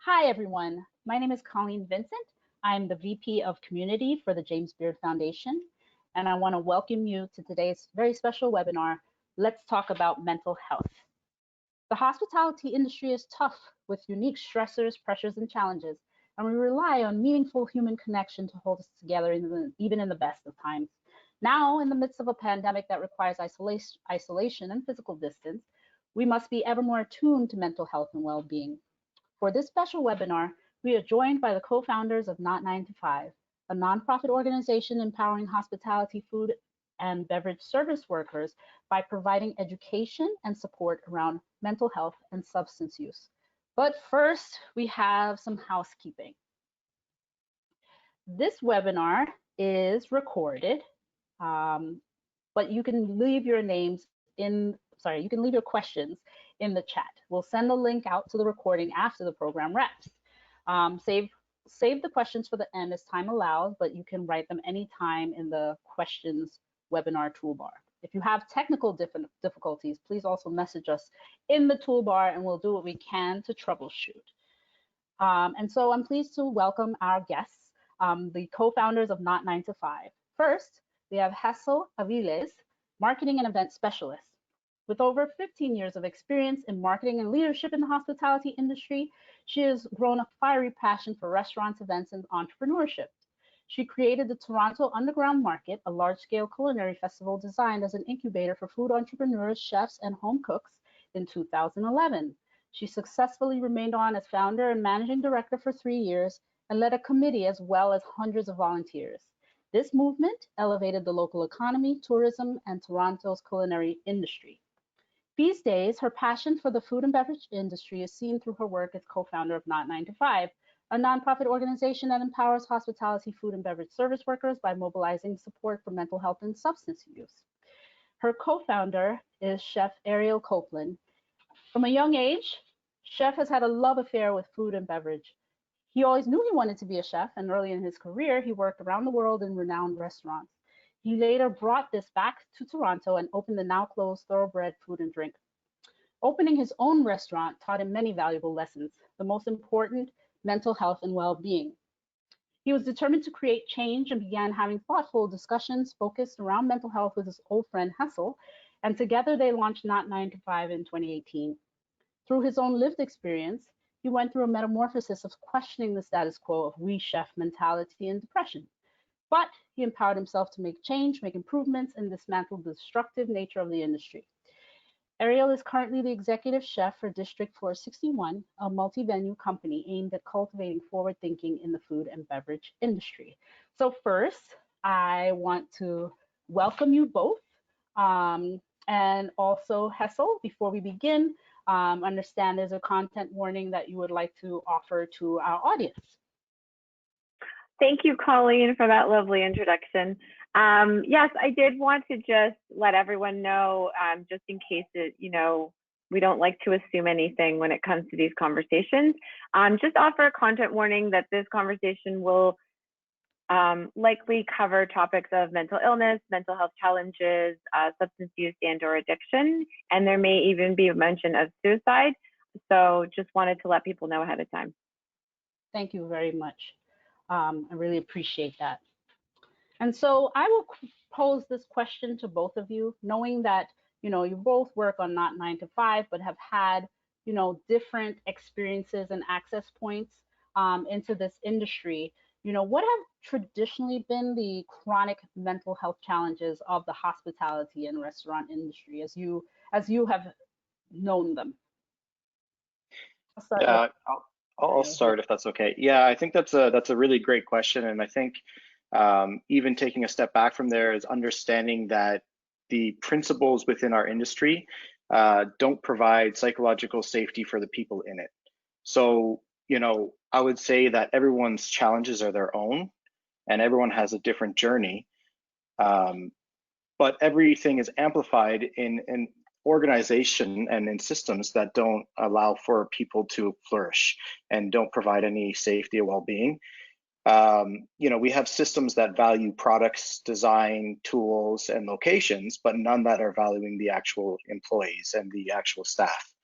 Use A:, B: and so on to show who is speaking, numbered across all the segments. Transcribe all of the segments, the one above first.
A: Hi, everyone. My name is Colleen Vincent. I'm the VP of Community for the James Beard Foundation, and I want to welcome you to today's very special webinar, Let's Talk About Mental Health. The hospitality industry is tough with unique stressors, pressures, and challenges, and we rely on meaningful human connection to hold us together even in the best of times. Now, in the midst of a pandemic that requires isolation and physical distance, we must be ever more attuned to mental health and well-being. For this special webinar, we are joined by the co-founders of Not 9 to 5, a nonprofit organization empowering hospitality, food, and beverage service workers by providing education and support around mental health and substance use. But first, we have some housekeeping. This webinar is recorded, but you can leave your you can leave your questions in the chat. We'll send a link out to the recording after the program wraps. Save the questions for the end as time allows, but you can write them anytime in the questions webinar toolbar. If you have technical difficulties, please also message us in the toolbar and we'll do what we can to troubleshoot. And so I'm pleased to welcome our guests, the co-founders of Not 9 to 5. First, we have Hassel Aviles, Marketing and Event Specialist. With over 15 years of experience in marketing and leadership in the hospitality industry, she has grown a fiery passion for restaurants, events, and entrepreneurship. She created the Toronto Underground Market, a large-scale culinary festival designed as an incubator for food entrepreneurs, chefs, and home cooks in 2011. She successfully remained on as founder and managing director for 3 years and led a committee as well as hundreds of volunteers. This movement elevated the local economy, tourism, and Toronto's culinary industry. These days, her passion for the food and beverage industry is seen through her work as co-founder of Not 9 to 5, a nonprofit organization that empowers hospitality, food, and beverage service workers by mobilizing support for mental health and substance use. Her co-founder is Chef Ariel Coplan. From a young age, Chef has had a love affair with food and beverage. He always knew he wanted to be a chef, and early in his career, he worked around the world in renowned restaurants. He later brought this back to Toronto and opened the now closed Thoroughbred Food and Drink. Opening his own restaurant taught him many valuable lessons, the most important, mental health and well-being. He was determined to create change and began having thoughtful discussions focused around mental health with his old friend Hassel, and together they launched Not 9 to 5 in 2018. Through his own lived experience, he went through a metamorphosis of questioning the status quo of we chef mentality and depression. But he empowered himself to make change, make improvements, and dismantle the destructive nature of the industry. Ariel is currently the executive chef for District 461, a multi-venue company aimed at cultivating forward thinking in the food and beverage industry. So first, I want to welcome you both. And also Hassel, before we begin, understand there's a content warning that you would like to offer to our audience.
B: Thank you, Colleen, for that lovely introduction. Yes, I did want to just let everyone know, just in case we don't like to assume anything when it comes to these conversations. Just offer a content warning that this conversation will likely cover topics of mental illness, mental health challenges, substance use and/or addiction, and there may even be a mention of suicide. So just wanted to let people know ahead of time.
A: Thank you very much. I really appreciate that. And so I will pose this question to both of you, knowing that, you both work on Not 9 to 5, but have had, different experiences and access points into this industry. What have traditionally been the chronic mental health challenges of the hospitality and restaurant industry as you have known them?
C: I'll start if that's okay. Yeah, I think that's a really great question, and I think even taking a step back from there is understanding that the principles within our industry don't provide psychological safety for the people in it. So, I would say that everyone's challenges are their own, and everyone has a different journey, but everything is amplified in organization and in systems that don't allow for people to flourish and don't provide any safety or well-being. We have systems that value products, design, tools, and locations, but none that are valuing the actual employees and the actual staff.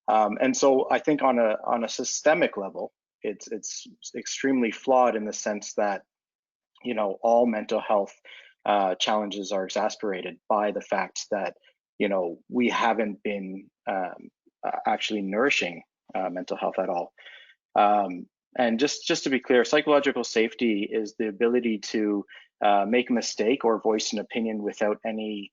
C: And so I think on a systemic level, it's extremely flawed in the sense that, you know, all mental health challenges are exacerbated by the fact that, you know, we haven't been actually nourishing mental health at all. And just to be clear, psychological safety is the ability to make a mistake or voice an opinion without any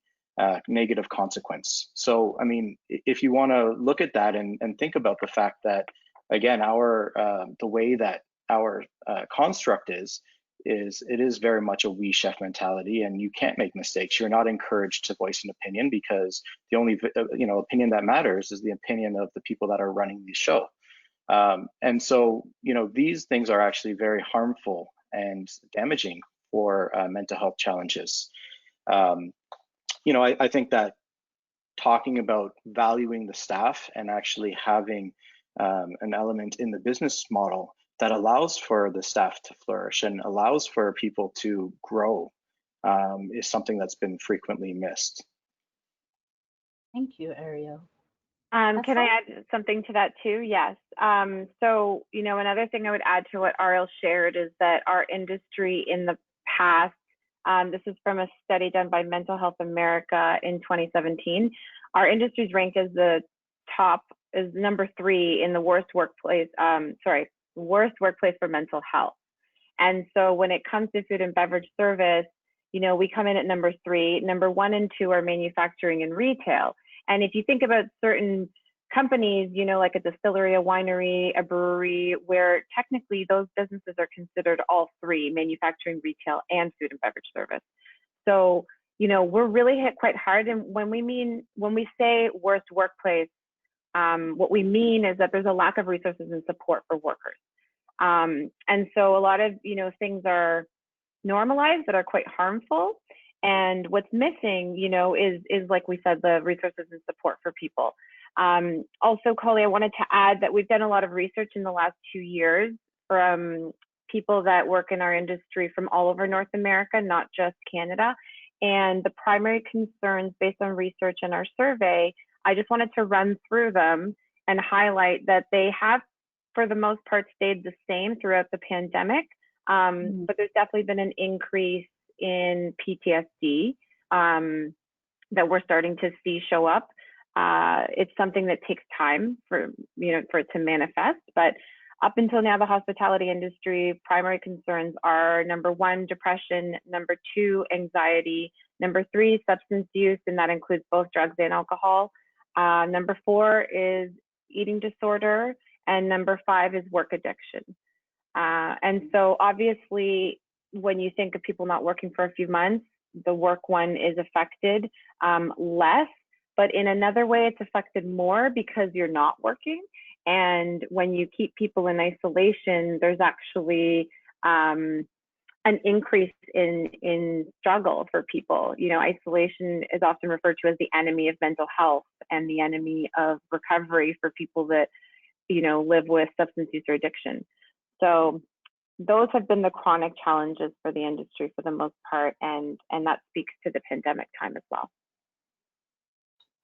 C: negative consequence. So, I mean, if you want to look at that and think about the fact that, again, the way that our construct is it is very much a we chef mentality, and you can't make mistakes. You're not encouraged to voice an opinion, because the only you know, opinion that matters is the opinion of the people that are running the show. And so, you know, these things are actually very harmful and damaging for mental health challenges. You know, I think that talking about valuing the staff and actually having an element in the business model that allows for the staff to flourish and allows for people to grow is something that's been frequently missed.
A: Thank you, Ariel.
B: Can I add something to that too? Yes. So, you know, another thing I would add to what Ariel shared is that our industry in the past, this is from a study done by Mental Health America in 2017, our industry's ranked as is number 3 in the worst workplace for mental health. And so when it comes to food and beverage service, you know, we come in at number 3. Number 1 and 2 are manufacturing and retail. And if you think about certain companies, you know, like a distillery, a winery, a brewery, where technically those businesses are considered all 3, manufacturing, retail, and food and beverage service. So, you know, we're really hit quite hard. And when we say worst workplace, what we mean is that there's a lack of resources and support for workers. And so a lot of, you know, things are normalized that are quite harmful. And what's missing, you know, is like we said, the resources and support for people. Also, Colleen, I wanted to add that we've done a lot of research in the last 2 years from people that work in our industry from all over North America, not just Canada. And the primary concerns based on research in our survey, I just wanted to run through them and highlight that they have, for the most part, stayed the same throughout the pandemic. But there's definitely been an increase in PTSD that we're starting to see show up. It's something that takes time for it to manifest, but up until now, the hospitality industry primary concerns are number 1, depression, number 2, anxiety, number 3, substance use, and that includes both drugs and alcohol. Number 4 is eating disorder, and number 5 is work addiction. And so obviously, when you think of people not working for a few months, the work one is affected less, but in another way, it's affected more because you're not working. And when you keep people in isolation, there's actually an increase in struggle for people. You know, isolation is often referred to as the enemy of mental health and the enemy of recovery for people that, you know, live with substance use or addiction. So those have been the chronic challenges for the industry for the most part, and that speaks to the pandemic time as well.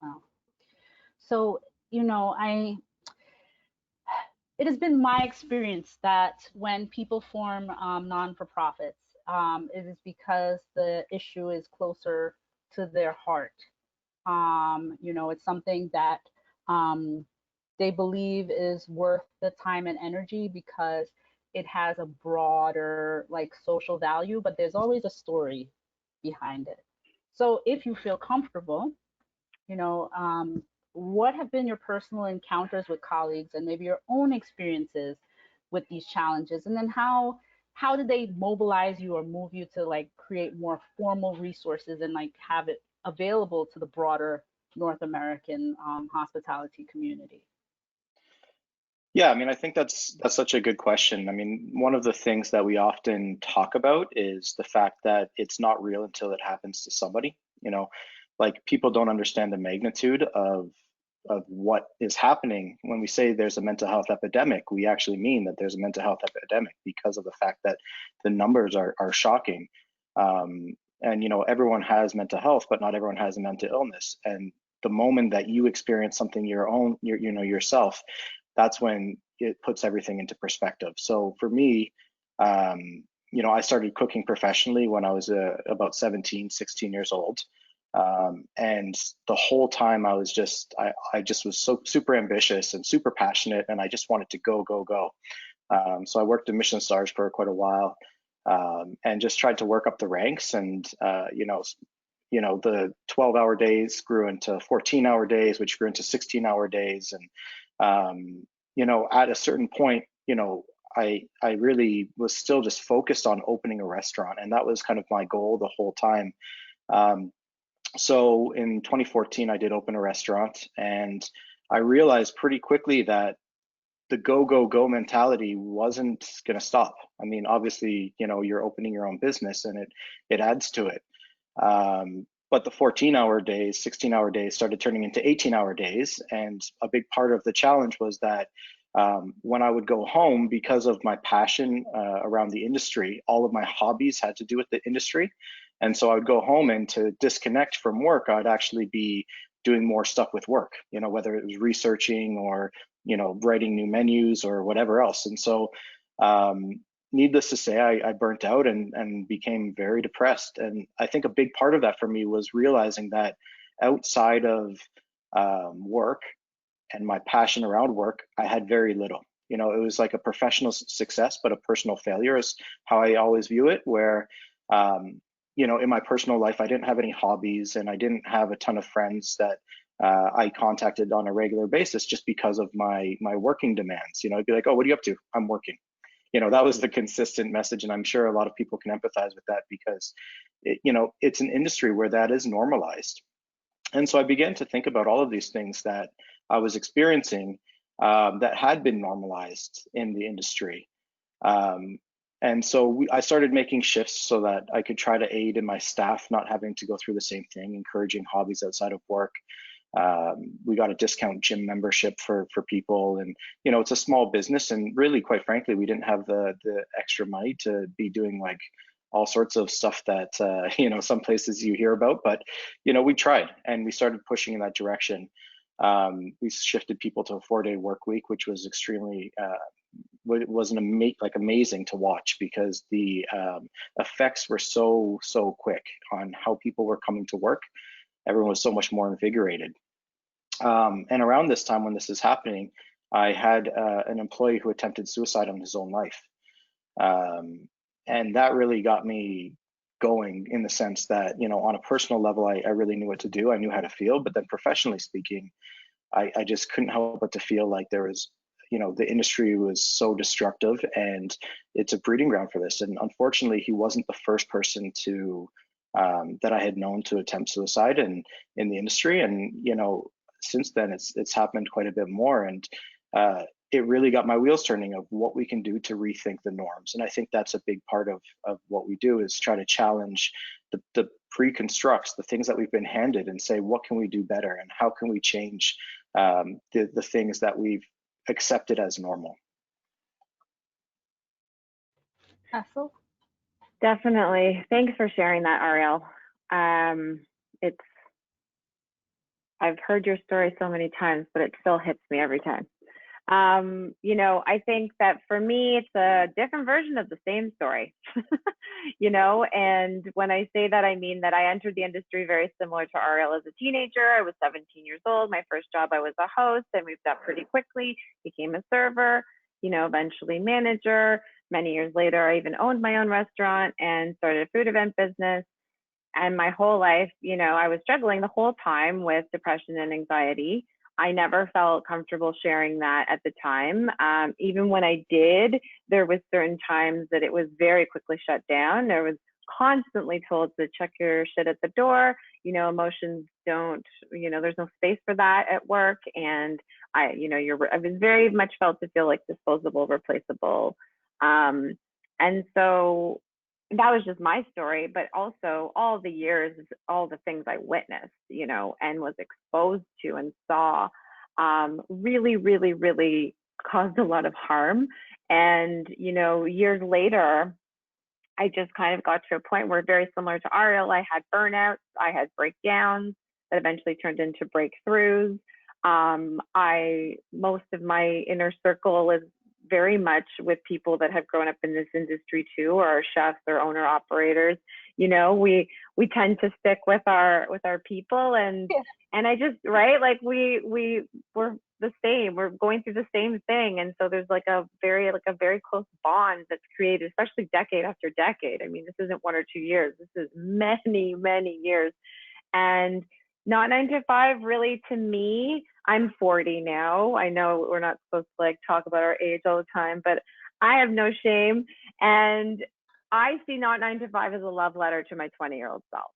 A: Wow. So, you know, it has been my experience that when people form non-for-profits, it is because the issue is closer to their heart. You know, it's something that they believe is worth the time and energy because it has a broader like social value, but there's always a story behind it. So if you feel comfortable, you know, what have been your personal encounters with colleagues and maybe your own experiences with these challenges? And then how did they mobilize you or move you to like create more formal resources and like have it available to the broader North American hospitality community?
C: Yeah, I mean, I think that's such a good question. I mean, one of the things that we often talk about is the fact that it's not real until it happens to somebody. You know, like people don't understand the magnitude of what is happening. When we say there's a mental health epidemic, we actually mean that there's a mental health epidemic because of the fact that the numbers are shocking. And you know, everyone has mental health, but not everyone has a mental illness. And the moment that you experience something yourself, that's when, it puts everything into perspective. So for me, you know, I started cooking professionally when I was about 17, 16 years old. And the whole time I was just, I just was so super ambitious and super passionate, and I just wanted to go, go, go. So I worked in Michelin stars for quite a while, and just tried to work up the ranks. And you know, the 12-hour days grew into 14-hour days, which grew into 16-hour days. And you know, at a certain point, you know, I really was still just focused on opening a restaurant, and that was kind of my goal the whole time. So in 2014, I did open a restaurant, and I realized pretty quickly that the go, go, go mentality wasn't going to stop. I mean, obviously, you know, you're opening your own business, and it adds to it. But the 14-hour days, 16-hour days started turning into 18-hour days. And a big part of the challenge was that when I would go home, because of my passion around the industry, all of my hobbies had to do with the industry. And so I would go home, and to disconnect from work, I'd actually be doing more stuff with work, you know, whether it was researching or, you know, writing new menus or whatever else. And so, needless to say, I burnt out and became very depressed. And I think a big part of that for me was realizing that outside of work and my passion around work, I had very little. You know, it was like a professional success, but a personal failure is how I always view it. Where, you know, in my personal life, I didn't have any hobbies, and I didn't have a ton of friends that I contacted on a regular basis just because of my working demands. You know, I'd be like, "Oh, what are you up to?" "I'm working." You know, that was the consistent message, and I'm sure a lot of people can empathize with that, because you know, it's an industry where that is normalized. And so I began to think about all of these things that I was experiencing, that had been normalized in the industry. Um, and so I started making shifts so that I could try to aid in my staff not having to go through the same thing, encouraging hobbies outside of work. We got a discount gym membership for people, and you know, it's a small business, and really, quite frankly, we didn't have the extra money to be doing like all sorts of stuff that you know, some places you hear about. But you know, we tried, and we started pushing in that direction. We shifted people to a 4-day work week, which was extremely was amazing to watch, because the effects were so quick on how people were coming to work. Everyone was so much more invigorated. And around this time when this is happening, I had an employee who attempted suicide on his own life. And that really got me going, in the sense that, you know, on a personal level, I really knew what to do. I knew how to feel. But then professionally speaking, I just couldn't help but to feel like there was, you know, the industry was so destructive, and it's a breeding ground for this. And unfortunately, he wasn't the first person to that I had known to attempt suicide in the industry. And you know, since then it's happened quite a bit more, and it really got my wheels turning of what we can do to rethink the norms. And I think that's a big part of what we do, is try to challenge the pre-constructs, the things that we've been handed, and say, what can we do better, and how can we change the things that we've accepted as normal.
A: Hassel?
B: Definitely. Thanks for sharing that, Ariel. It's I've heard your story so many times, but it still hits me every time. You know, I think that for me, it's a different version of the same story, you know, and when I say that, I mean that I entered the industry very similar to Ariel as a teenager. I was 17 years old. My first job, I was a host. I moved up pretty quickly, became a server, you know, eventually manager. Many years later, I even owned my own restaurant and started a food event business. And my whole life, you know, I was struggling the whole time with depression and anxiety. I never felt comfortable sharing that at the time. Even when I did, there was certain times that it was very quickly shut down. There was constantly told to check your shit at the door. You know, emotions don't, you know, there's no space for that at work. And I, you know, I was very much felt to feel like disposable, replaceable. And so that was just my story, but also all the years, all the things I witnessed, you know, and was exposed to and saw, really, really, really caused a lot of harm. And, you know, years later, I just kind of got to a point where, very similar to Ariel, I had burnouts, I had breakdowns that eventually turned into breakthroughs. Most of my inner circle is very much with people that have grown up in this industry too, or are chefs or owner operators. You know, we tend to stick with our people, and I just, right, like we're the same. We're going through the same thing, and so there's like a very close bond that's created, especially decade after decade. I mean, this isn't 1 or 2 years. This is many years. And not 9 to 5, really, to me, I'm 40 now. I know we're not supposed to like talk about our age all the time, but I have no shame. And I see not 9 to 5 as a love letter to my 20-year-old self.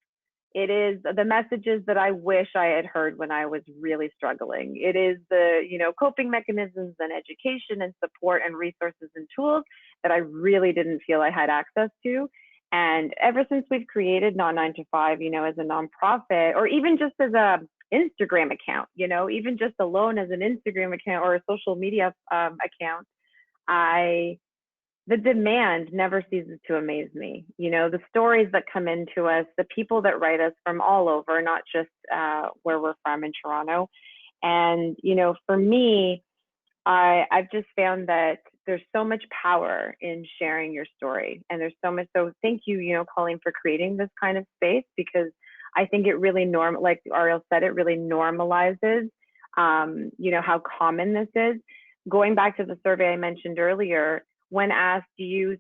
B: It is the messages that I wish I had heard when I was really struggling. It is the, you know, coping mechanisms and education and support and resources and tools that I really didn't feel I had access to. And ever since we've created Not 9 to 5, you know, as a nonprofit, or even just as a Instagram account, you know, even just alone as an Instagram account or a social media account, the demand never ceases to amaze me. You know, the stories that come into us, the people that write us from all over, not just where we're from in Toronto. And, you know, for me, I've just found that there's so much power in sharing your story. And there's so much. So thank you, you know, Colleen, for creating this kind of space, because I think it really like Ariel said, it really normalizes, you know, how common this is. Going back to the survey I mentioned earlier, when asked, do you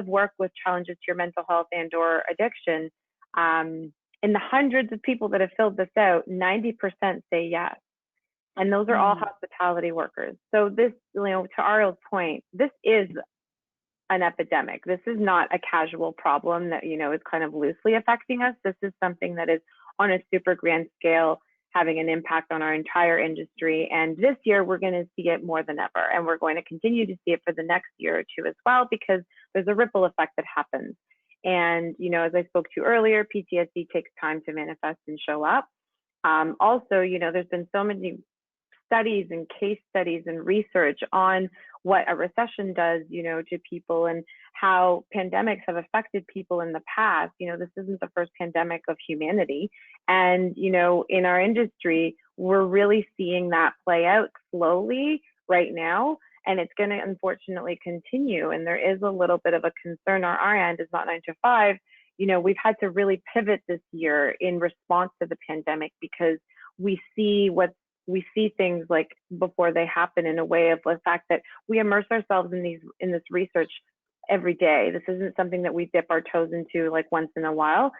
B: work with challenges to your mental health and or addiction? In the hundreds of people that have filled this out, 90% say yes. And those are all hospitality workers. So this, you know, to Ariel's point, this is an epidemic. This is not a casual problem that, you know, is kind of loosely affecting us. This is something that is on a super grand scale, having an impact on our entire industry. And this year, we're going to see it more than ever. And we're going to continue to see it for the next year or two as well, because there's a ripple effect that happens. And, you know, as I spoke to earlier, PTSD takes time to manifest and show up. Also, you know, there's been so many studies and case studies and research on what a recession does, you know, to people, and how pandemics have affected people in the past. You know, this isn't the first pandemic of humanity. And, you know, in our industry, we're really seeing that play out slowly right now. And it's going to unfortunately continue. And there is a little bit of a concern on our end, is Not 9 to 5. You know, we've had to really pivot this year in response to the pandemic, because we see things like before they happen, in a way of the fact that we immerse ourselves in this research every day. This isn't something that we dip our toes into like once in a while.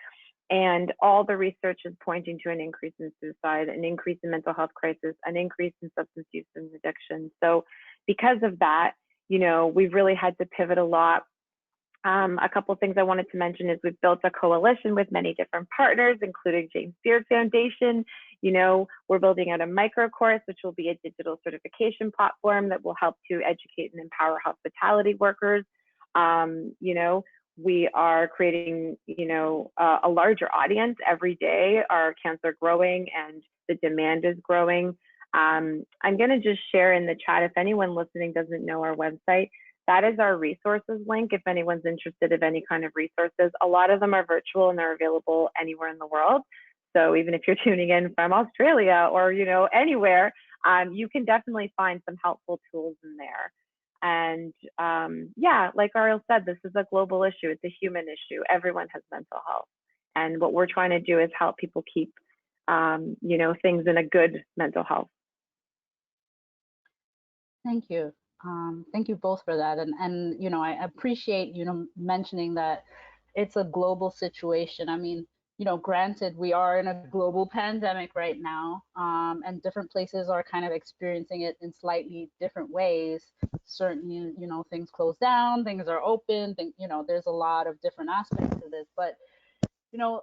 B: And all the research is pointing to an increase in suicide, an increase in mental health crisis, an increase in substance use and addiction. So because of that, you know, we've really had to pivot a lot. A couple of things I wanted to mention is we've built a coalition with many different partners, including James Beard Foundation. You know, we're building out a micro course, which will be a digital certification platform that will help to educate and empower hospitality workers. You know, we are creating, you know, a larger audience every day. Our accounts are growing and the demand is growing. I'm going to just share in the chat, if anyone listening doesn't know our website, that is our resources link. If anyone's interested in any kind of resources, a lot of them are virtual and they're available anywhere in the world. So even if you're tuning in from Australia or, you know, anywhere, you can definitely find some helpful tools in there. And yeah, like Ariel said, this is a global issue. It's a human issue. Everyone has mental health. And what we're trying to do is help people keep, you know, things in a good mental health.
A: Thank you. Thank you both for that. And you know, I appreciate, you know, mentioning that it's a global situation. I mean, you know, granted, we are in a global pandemic right now, and different places are kind of experiencing it in slightly different ways. Certainly, you know, things close down, things are open, you know, there's a lot of different aspects to this. But, you know,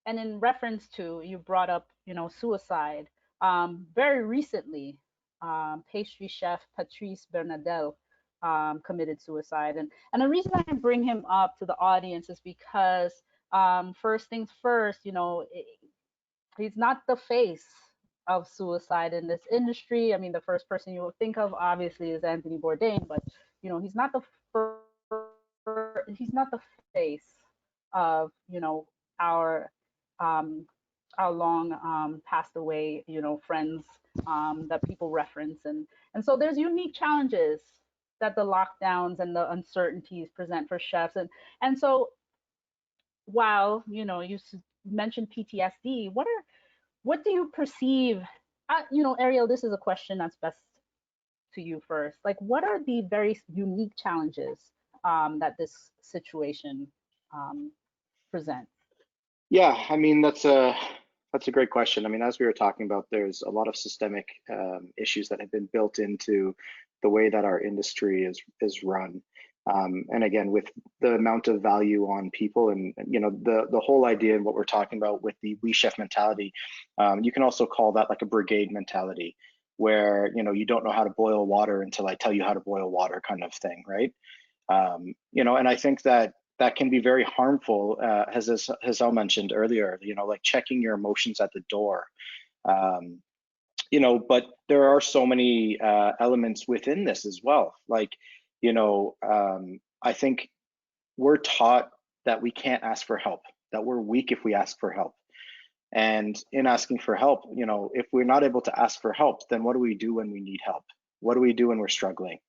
A: and in reference to, you brought up, you know, suicide. Very recently, pastry chef Patrice Bernadel committed suicide. And the reason I bring him up to the audience is because, first things first, you know, he's not the face of suicide in this industry. I mean, the first person you will think of obviously is Anthony Bourdain, but you know, he's not the he's not the face of, you know, our long passed away, friends that people reference, and so there's unique challenges that the lockdowns and the uncertainties present for chefs, and so while you mentioned PTSD, what do you perceive? Ariel, this is a question that's best to you first. Like, what are the very unique challenges that this situation um, presents?
C: Yeah, I mean that's a great question. I mean, as we were talking about, there's a lot of systemic issues that have been built into the way that our industry is run. And again, with the amount of value on people, and the whole idea and what we're talking about with the we chef mentality, you can also call that like a brigade mentality, where you don't know how to boil water until I tell you how to boil water, kind of thing, right? And I think that that can be very harmful, as Hassel mentioned earlier, like checking your emotions at the door. Um, but there are so many elements within this as well. Like, I think we're taught that we can't ask for help, that we're weak if we ask for help. And in asking for help, if we're not able to ask for help, then what do we do when we need help? What do we do when we're struggling?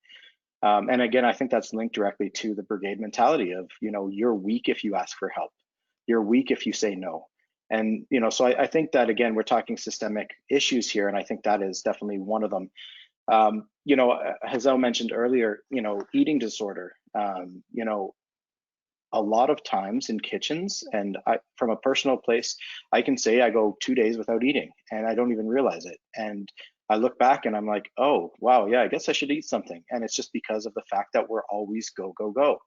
C: And again, I think that's linked directly to the brigade mentality of, you're weak if you ask for help. You're weak if you say no. And, so I think that, again, we're talking systemic issues here. And I think that is definitely one of them. Hassel mentioned earlier, eating disorder. A lot of times in kitchens, and from a personal place, I can say I go 2 days without eating and I don't even realize it. And I look back and I'm like, oh, wow, yeah, I guess I should eat something. And it's just because of the fact that we're always go, go, go.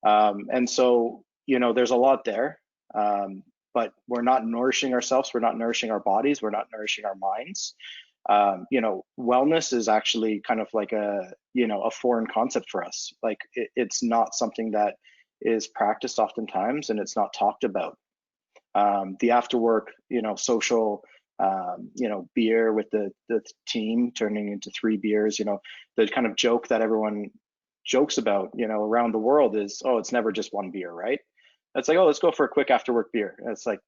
C: And so, there's a lot there, but we're not nourishing ourselves. We're not nourishing our bodies. We're not nourishing our minds. Wellness is actually kind of like a foreign concept for us. Like it's not something that is practiced oftentimes, and it's not talked about. The after work, social, beer with the team turning into 3 beers, the kind of joke that everyone jokes about, around the world is, oh, it's never just 1 beer, right? It's like, oh, let's go for a quick after work beer. And it's like,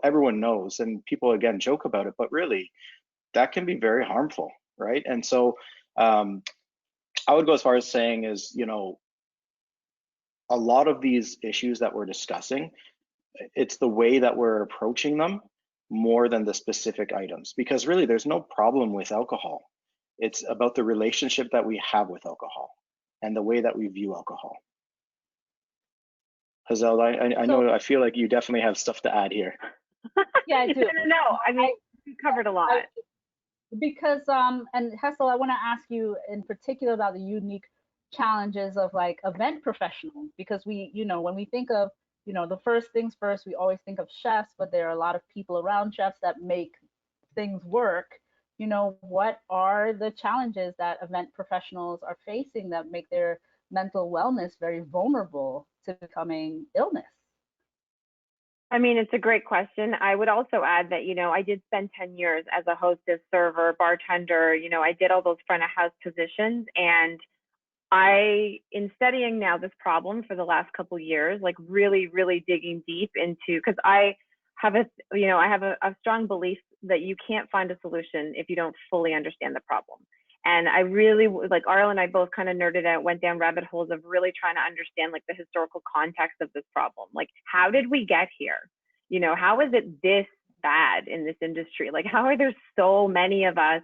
C: everyone knows, and people again joke about it, but really that can be very harmful, right? And so I would go as far as saying is, a lot of these issues that we're discussing, it's the way that we're approaching them more than the specific items, because really there's no problem with alcohol. It's about the relationship that we have with alcohol and the way that we view alcohol. Hassel, I know, I feel like you definitely have stuff to add here.
A: Yeah, I do.
B: No, I mean, you covered a lot.
A: Because and Hassel, I want to ask you in particular about the unique challenges of like event professionals, because when we think of the first things first, we always think of chefs, but there are a lot of people around chefs that make things work. What are the challenges that event professionals are facing that make their mental wellness very vulnerable to becoming illness?
B: I mean, it's a great question. I would also add that, I did spend 10 years as a hostess, server, bartender. I did all those front of house positions. And in studying now this problem for the last couple of years, like really, really digging deep into, because I have a strong belief that you can't find a solution if you don't fully understand the problem. And I really, like Ariel and I both kind of nerded out, went down rabbit holes of really trying to understand like the historical context of this problem. Like, how did we get here? How is it this bad in this industry? Like, how are there so many of us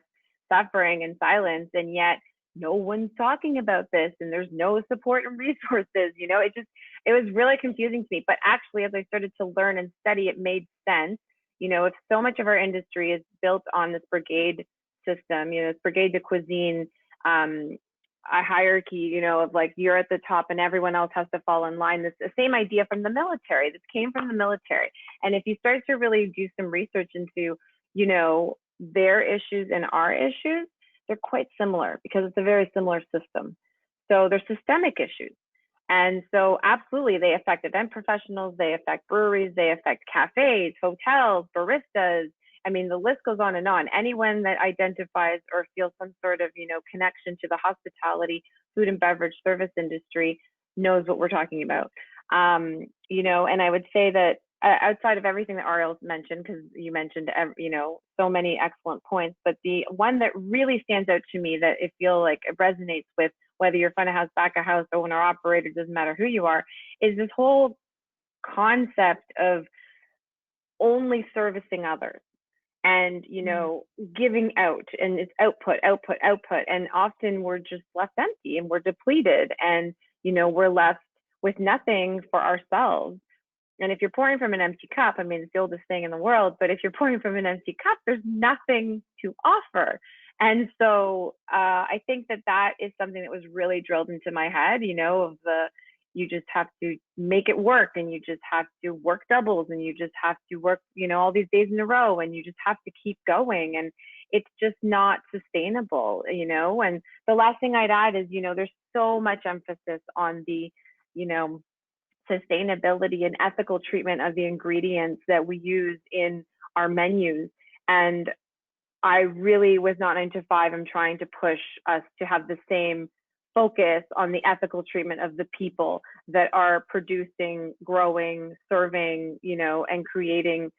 B: suffering in silence, and yet no one's talking about this, and there's no support and resources? It was really confusing to me. But actually, as I started to learn and study, it made sense. If so much of our industry is built on this brigade system, it's brigade de cuisine, a hierarchy, of like you're at the top and everyone else has to fall in line. This the same idea from the military. This came from the military. And if you start to really do some research into, their issues and our issues, they're quite similar because it's a very similar system. So they're systemic issues. And so absolutely, they affect event professionals, they affect breweries, they affect cafes, hotels, baristas. I mean, the list goes on and on. Anyone that identifies or feels some sort of, connection to the hospitality, food and beverage service industry knows what we're talking about. And I would say that, outside of everything that Ariel mentioned, because you mentioned, you know, so many excellent points, but the one that really stands out to me that I feel like it resonates with, whether you're front of house, back of house, owner, operator, doesn't matter who you are, is this whole concept of only servicing others and, you know, giving out, and it's output, output, output. And often we're just left empty and we're depleted, and, you know, we're left with nothing for ourselves. And if you're pouring from an empty cup, I mean, it's the oldest thing in the world, but if you're pouring from an empty cup, there's nothing to offer. And so I think that that is something that was really drilled into my head, you know, of the, you just have to make it work, and you just have to work doubles, and you just have to work, you know, all these days in a row, and you just have to keep going. And it's just not sustainable, you know. And the last thing I'd add is, you know, there's so much emphasis on the, you know, sustainability and ethical treatment of the ingredients that we use in our menus. And I really, with Not 9 to 5, I'm trying to push us to have the same focus on the ethical treatment of the people that are producing, growing, serving, you know, and creating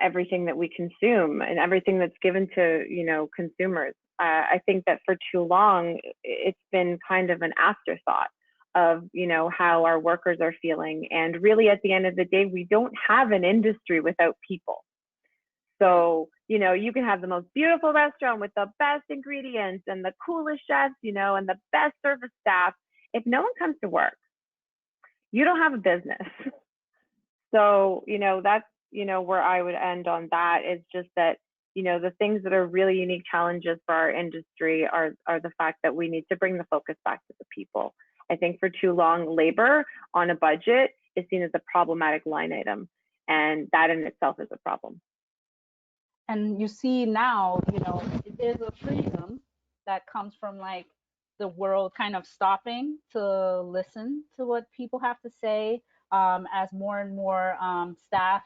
B: everything that we consume and everything that's given to, you know, consumers. I think that for too long, it's been kind of an afterthought of, you know, how our workers are feeling. And really, at the end of the day, we don't have an industry without people. So, you know, you can have the most beautiful restaurant with the best ingredients and the coolest chefs, you know, and the best service staff. If no one comes to work, you don't have a business. So, you know, that's, you know, where I would end on that, is just that, you know, the things that are really unique challenges for our industry are the fact that we need to bring the focus back to the people. I think for too long, labor on a budget is seen as a problematic line item, and that in itself is a problem.
A: And you see now, you know, there's a freedom that comes from like the world kind of stopping to listen to what people have to say, as more and more staff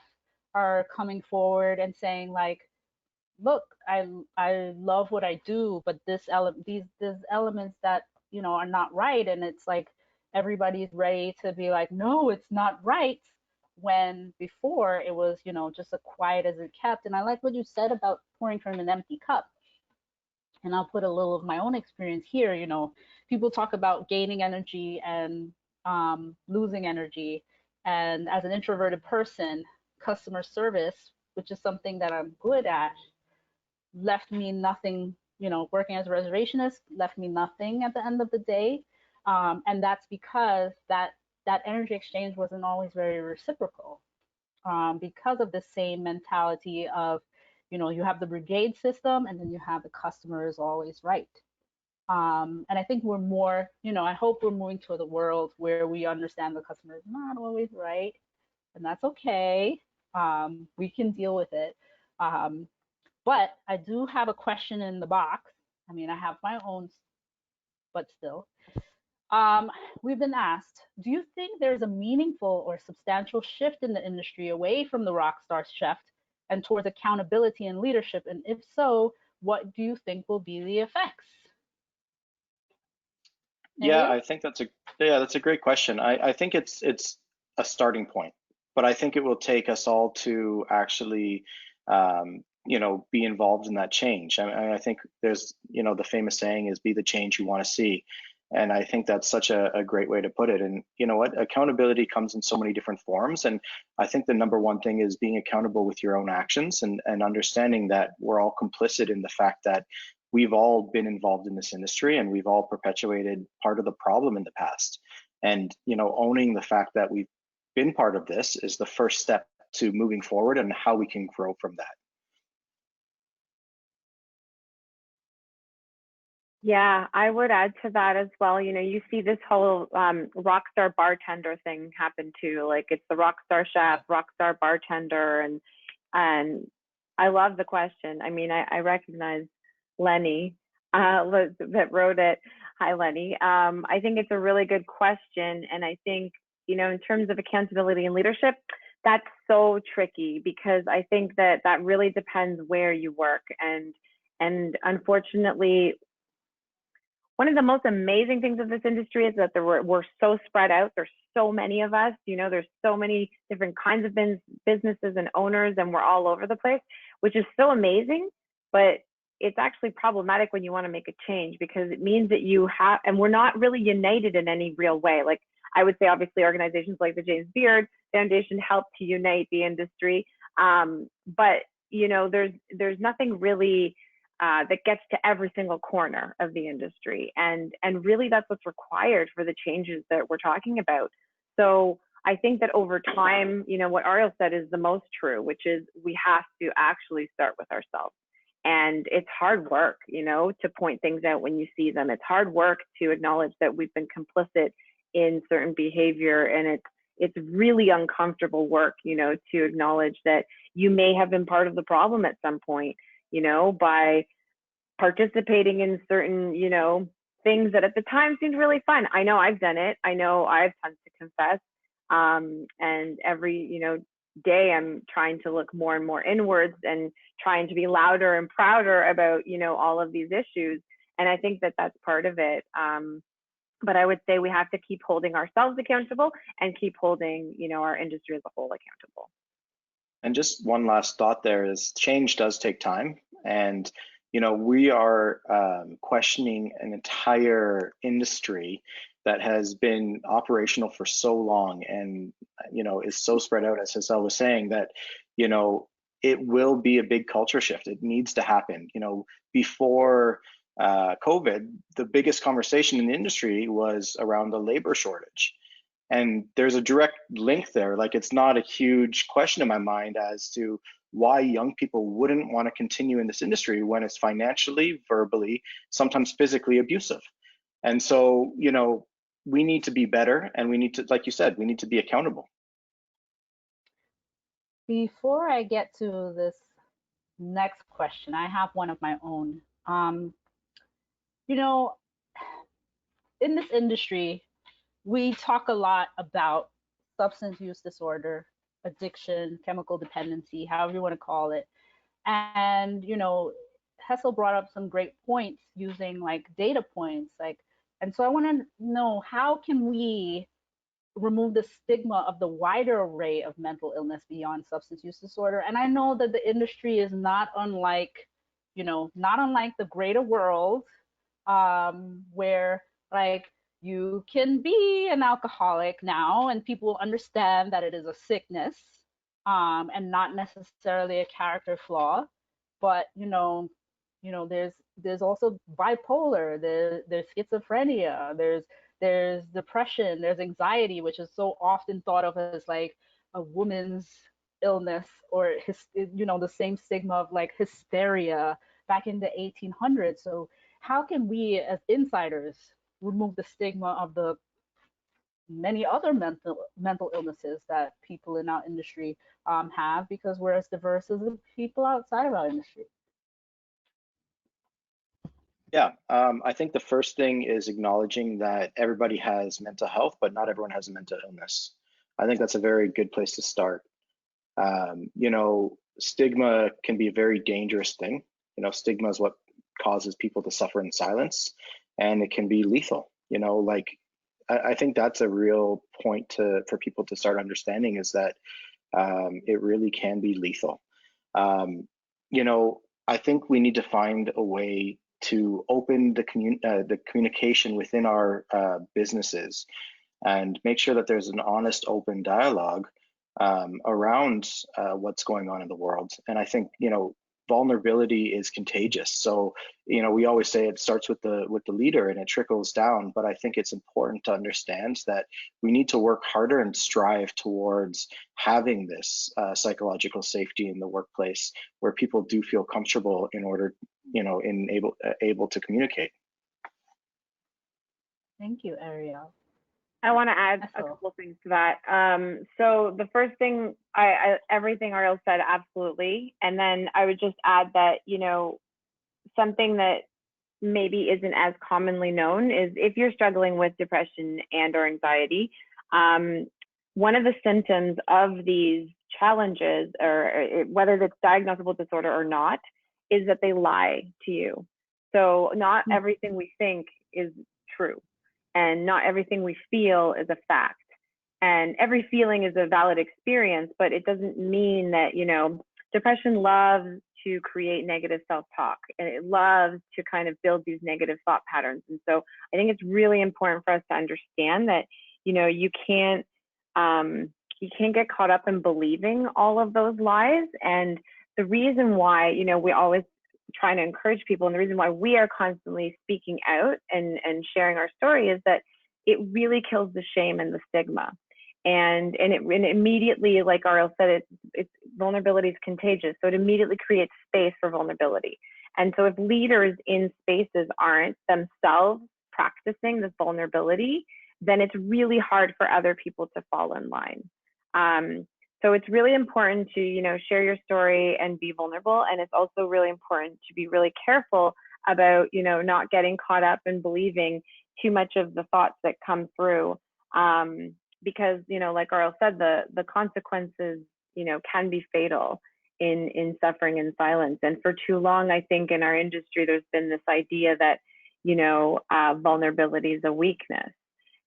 A: are coming forward and saying like, look, I love what I do, but these elements that, you know, are not right. And it's like everybody's ready to be like, no, it's not right, when before it was, you know, just as quiet as it kept. And I like what you said about pouring from an empty cup. And I'll put a little of my own experience here. You know, people talk about gaining energy and losing energy. And as an introverted person, customer service, which is something that I'm good at, left me nothing. You know, working as a reservationist left me nothing at the end of the day. And that's because that energy exchange wasn't always very reciprocal, because of the same mentality of, you know, you have the brigade system and then you have the customer is always right. And I think we're more, you know, I hope we're moving to the world where we understand the customer is not always right, and that's okay. We can deal with it. But I do have a question in the box. I mean, I have my own, but still. We've been asked, do you think there's a meaningful or substantial shift in the industry away from the rock star chef and towards accountability and leadership? And if so, what do you think will be the effects?
C: Yeah,
A: Ariel?
C: I think that's a great question. I think it's a starting point, but I think it will take us all to actually you know, be involved in that change. I think there's, you know, the famous saying is be the change you want to see. And I think that's such a great way to put it. And you know what, accountability comes in so many different forms. And I think the number one thing is being accountable with your own actions, and understanding that we're all complicit in the fact that we've all been involved in this industry and we've all perpetuated part of the problem in the past. And, you know, owning the fact that we've been part of this is the first step to moving forward and how we can grow from that.
B: Yeah, I would add to that as well. You know, you see this whole rock star bartender thing happen too. Like it's the rock star chef, rock star bartender, and I love the question. I mean, I recognize Lenny that wrote it. Hi, Lenny. I think it's a really good question, and I think, you know, in terms of accountability and leadership, that's so tricky, because I think that really depends where you work, and unfortunately, one of the most amazing things of this industry is that we're so spread out. There's so many of us, there's so many different kinds of businesses and owners, and we're all over the place, which is so amazing. But it's actually problematic when you want to make a change, because it means that and we're not really united in any real way. Like, I would say, obviously, organizations like the James Beard Foundation help to unite the industry. But, there's nothing really that gets to every single corner of the industry. And really, that's what's required for the changes that we're talking about. So I think that over time, what Ariel said is the most true, which is we have to actually start with ourselves. And it's hard work, to point things out when you see them. It's hard work to acknowledge that we've been complicit in certain behavior. And it's really uncomfortable work, to acknowledge that you may have been part of the problem at some point, by participating in certain, things that at the time seemed really fun. I know I've done it. I know I've tons to confess. And every, day I'm trying to look more and more inwards and trying to be louder and prouder about, all of these issues. And I think that that's part of it. But I would say we have to keep holding ourselves accountable and keep holding, our industry as a whole accountable.
C: And just one last thought there is change does take time. And, we are questioning an entire industry that has been operational for so long and, is so spread out, as Hassel was saying, that, it will be a big culture shift. It needs to happen. Before COVID, the biggest conversation in the industry was around the labor shortage. And there's a direct link there. Like, it's not a huge question in my mind as to why young people wouldn't want to continue in this industry when it's financially, verbally, sometimes physically abusive. And so, we need to be better, and we need to, like you said, we need to be accountable.
A: Before I get to this next question, I have one of my own. In this industry, we talk a lot about substance use disorder, addiction, chemical dependency, however you want to call it. And, Hassel brought up some great points using like data points, and so I want to know, how can we remove the stigma of the wider array of mental illness beyond substance use disorder? And I know that the industry is not unlike the greater world, where like you can be an alcoholic now and people understand that it is a sickness, and not necessarily a character flaw. But there's also bipolar, there's schizophrenia, there's depression, there's anxiety, which is so often thought of as like a woman's illness, or the same stigma of like hysteria back in the 1800s. So how can we as insiders remove the stigma of the many other mental illnesses that people in our industry have, because we're as diverse as the people outside of our industry?
C: Yeah, I think the first thing is acknowledging that everybody has mental health, but not everyone has a mental illness. I think that's a very good place to start. Stigma can be a very dangerous thing. Stigma is what causes people to suffer in silence, and it can be lethal. I think that's a real point for people to start understanding, is that it really can be lethal. I think we need to find a way to open the communication within our businesses and make sure that there's an honest, open dialogue around what's going on in the world. And I think, vulnerability is contagious. So, we always say it starts with the leader and it trickles down. But I think it's important to understand that we need to work harder and strive towards having this psychological safety in the workplace, where people do feel comfortable in order, able to communicate.
A: Thank you, Ariel.
B: I want to add a couple things to that. So the first thing, everything Ariel said, absolutely. And then I would just add that, something that maybe isn't as commonly known is, if you're struggling with depression and or anxiety, one of the symptoms of these challenges, or whether it's diagnosable disorder or not, is that they lie to you. So not everything we think is true, and not everything we feel is a fact. And every feeling is a valid experience, but it doesn't mean that, depression loves to create negative self-talk, and it loves to kind of build these negative thought patterns. And so I think it's really important for us to understand that, you can't get caught up in believing all of those lies. And the reason why, we always trying to encourage people, and the reason why we are constantly speaking out and sharing our story, is that it really kills the shame and the stigma. And it immediately, like Ariel said, it's vulnerability is contagious. So it immediately creates space for vulnerability. And so if leaders in spaces aren't themselves practicing this vulnerability, then it's really hard for other people to fall in line. So it's really important to, share your story and be vulnerable. And it's also really important to be really careful about, not getting caught up in believing too much of the thoughts that come through. Because, like Ariel said, the consequences, can be fatal in suffering in silence. And for too long, I think in our industry, there's been this idea that, vulnerability is a weakness.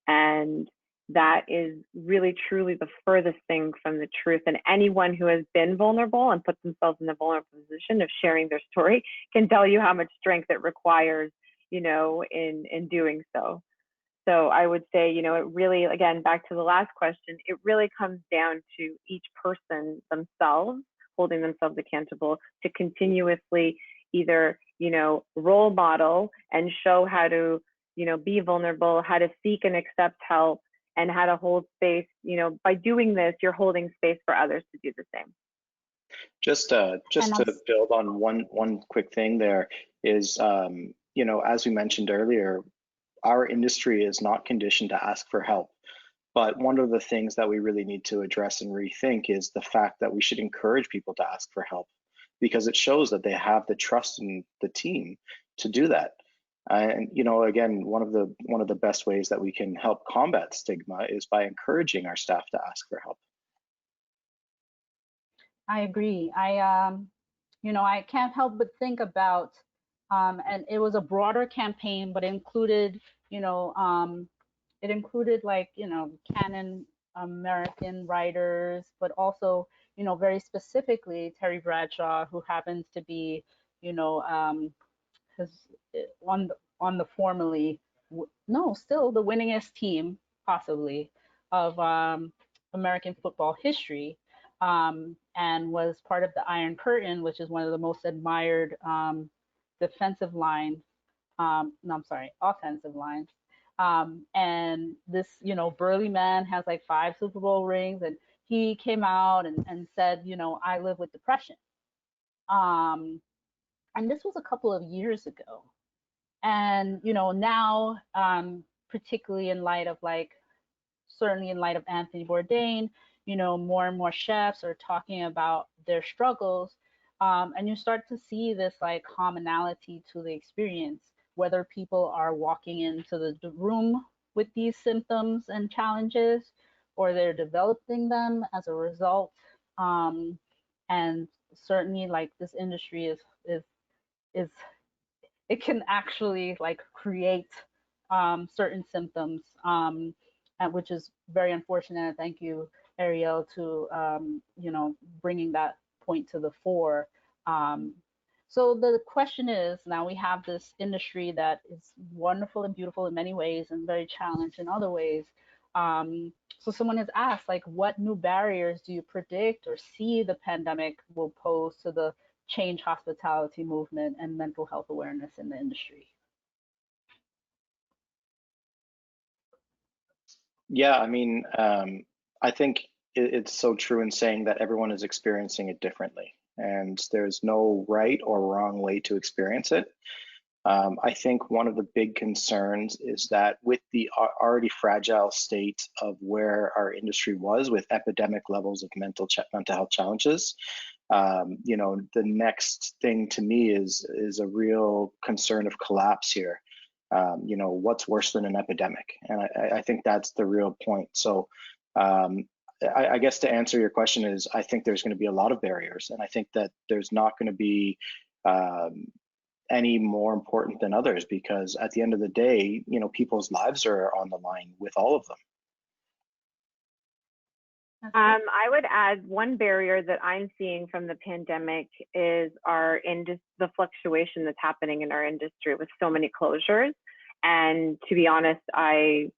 B: And that is really, truly the furthest thing from the truth. And anyone who has been vulnerable and put themselves in the vulnerable position of sharing their story can tell you how much strength it requires, in doing so. So I would say, it really, again, back to the last question, it really comes down to each person themselves holding themselves accountable to continuously either, role model and show how to, be vulnerable, how to seek and accept help, and how to hold space. By doing this, you're holding space for others to do the same.
C: Just to build on one quick thing there is, as we mentioned earlier, our industry is not conditioned to ask for help. But one of the things that we really need to address and rethink is the fact that we should encourage people to ask for help, because it shows that they have the trust in the team to do that. And again, one of the best ways that we can help combat stigma is by encouraging our staff to ask for help.
A: I agree. I can't help but think about, and it was a broader campaign, but it included, canon American writers, but also, very specifically Terry Bradshaw, who happens to be, on the formerly, still the winningest team possibly of American football history. And was part of the Iron Curtain, which is one of the most admired offensive lines. And this, burly man has like 5 Super Bowl rings, and he came out and said, I live with depression. And this was a couple of years ago. And, now, particularly in light of certainly in light of Anthony Bourdain, more and more chefs are talking about their struggles. And you start to see this commonality to the experience, whether people are walking into the room with these symptoms and challenges, or they're developing them as a result. And certainly this industry is it can actually create certain symptoms, which is very unfortunate. Thank you, Ariel, to bringing that point to the fore. So the question is, now we have this industry that is wonderful and beautiful in many ways and very challenged in other ways. So someone has asked, what new barriers do you predict or see the pandemic will pose to the change hospitality movement and mental health awareness in the industry?
C: Yeah, I think it's so true in saying that everyone is experiencing it differently, and there's no right or wrong way to experience it. I think one of the big concerns is that with the already fragile state of where our industry was, with epidemic levels of mental health challenges, the next thing to me is a real concern of collapse here. What's worse than an epidemic? And I think that's the real point. So I guess to answer your question is, I think there's going to be a lot of barriers, and I think that there's not going to be any more important than others, because at the end of the day, you know, people's lives are on the line with all of them.
B: I would add one barrier that I'm seeing from the pandemic is the fluctuation that's happening in our industry with so many closures. And to be honest, I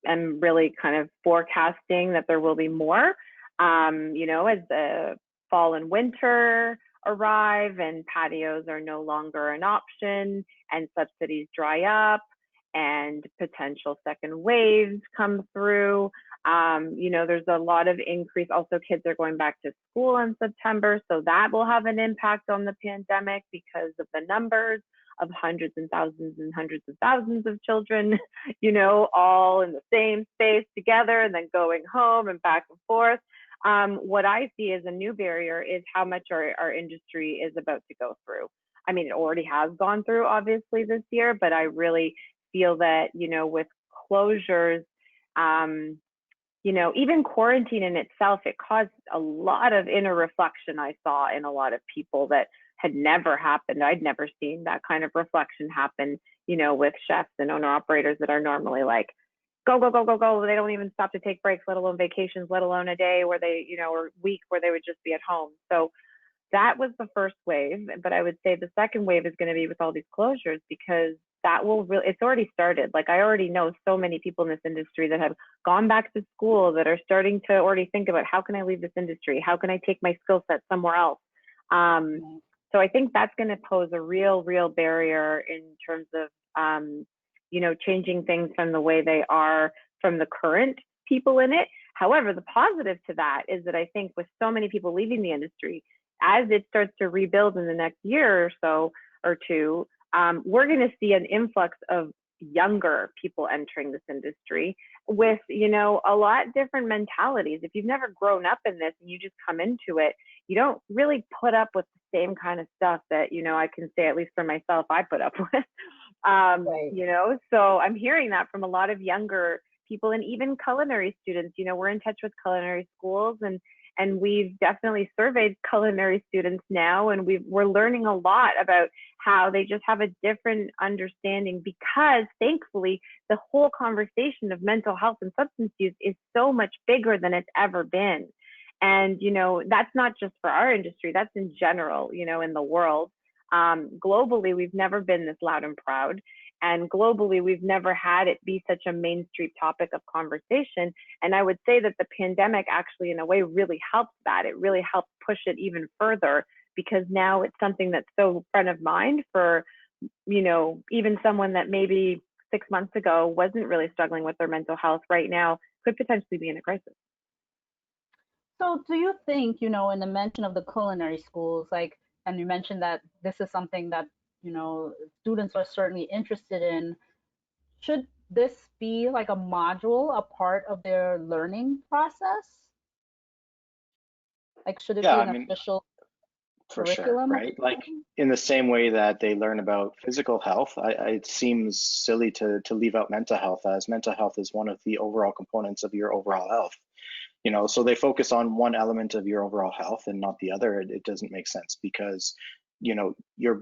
B: am really kind of forecasting that there will be more, you know, as the fall and winter arrive and patios are no longer an option and subsidies dry up and potential second waves come through. You know, there's a lot of increase. Also, kids are going back to school in September, so that will have an impact on the pandemic because of the numbers of hundreds and hundreds of thousands of children, you know, all in the same space together and then going home and back and forth. What I see as a new barrier is how much our industry is about to go through. I mean, it already has gone through, obviously, this year, but I really feel that, you know, with closures, you know, even quarantine in itself, it caused a lot of inner reflection I saw in a lot of people that had never happened. I'd never seen that kind of reflection happen, you know, with chefs and owner operators that are normally like, go, go, go, go, go. They don't even stop to take breaks, let alone vacations, let alone a day where they, you know, or week where they would just be at home. So that was the first wave. But I would say the second wave is going to be with all these closures, because that will really, it's already started. Like, I already know so many people in this industry that have gone back to school that are starting to already think about, how can I leave this industry? How can I take my skill set somewhere else? So I think that's going to pose a real barrier in terms of, you know, changing things from the way they are from the current people in it. However, the positive to that is that I think with so many people leaving the industry, as it starts to rebuild in the next year or so or two, we're going to see an influx of younger people entering this industry with, you know, a lot different mentalities. If you've never grown up in this and you just come into it, you don't really put up with the same kind of stuff that, you know, I can say, at least for myself, I put up with. Right. You know, so I'm hearing that from a lot of younger people, and even culinary students. You know, we're in touch with culinary schools, and we've definitely surveyed culinary students now, and we're learning a lot about how they just have a different understanding, because thankfully the whole conversation of mental health and substance use is so much bigger than it's ever been. And, you know, that's not just for our industry, that's in general, you know, in the world. Globally, we've never been this loud and proud. And globally, we've never had it be such a mainstream topic of conversation. And I would say that the pandemic actually, in a way, really helped that. It really helped push it even further, because now it's something that's so front of mind for, you know, even someone that maybe 6 months ago wasn't really struggling with their mental health, right now could potentially be in a crisis.
A: So do you think, you know, in the mention of the culinary schools, like, and you mentioned that this is something that, you know, students are certainly interested in, should this be like a module, a part of their learning process? Like, should it be an official
C: for sure,
A: curriculum?
C: right? Like, in the same way that they learn about physical health, it seems silly to leave out mental health, as mental health is one of the overall components of your overall health. You know, so they focus on one element of your overall health and not the other. It doesn't make sense, because, you know,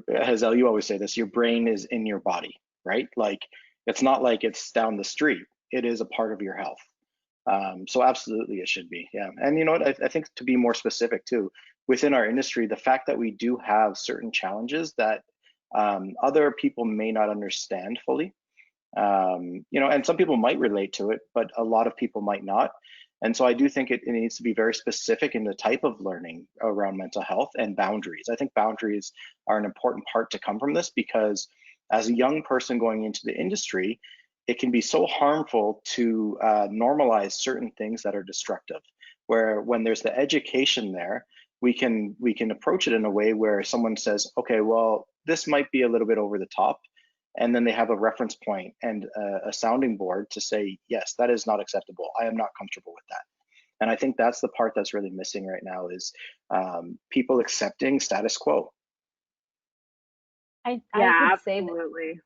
C: Hassel, you always say this, your brain is in your body, right? Like, it's not like it's down the street. It is a part of your health. So absolutely it should be, yeah. And you know what, I think, to be more specific too, within our industry, the fact that we do have certain challenges that other people may not understand fully, you know, and some people might relate to it, but a lot of people might not. And so I do think it needs to be very specific in the type of learning around mental health and boundaries. I think boundaries are an important part to come from this, because as a young person going into the industry, it can be so harmful to normalize certain things that are destructive, where when there's the education there, we can approach it in a way where someone says, okay, well, this might be a little bit over the top. And then they have a reference point and a sounding board to say, yes, that is not acceptable. I am not comfortable with that. And I think that's the part that's really missing right now, is people accepting status quo.
A: I
B: Yeah,
A: would say
B: absolutely.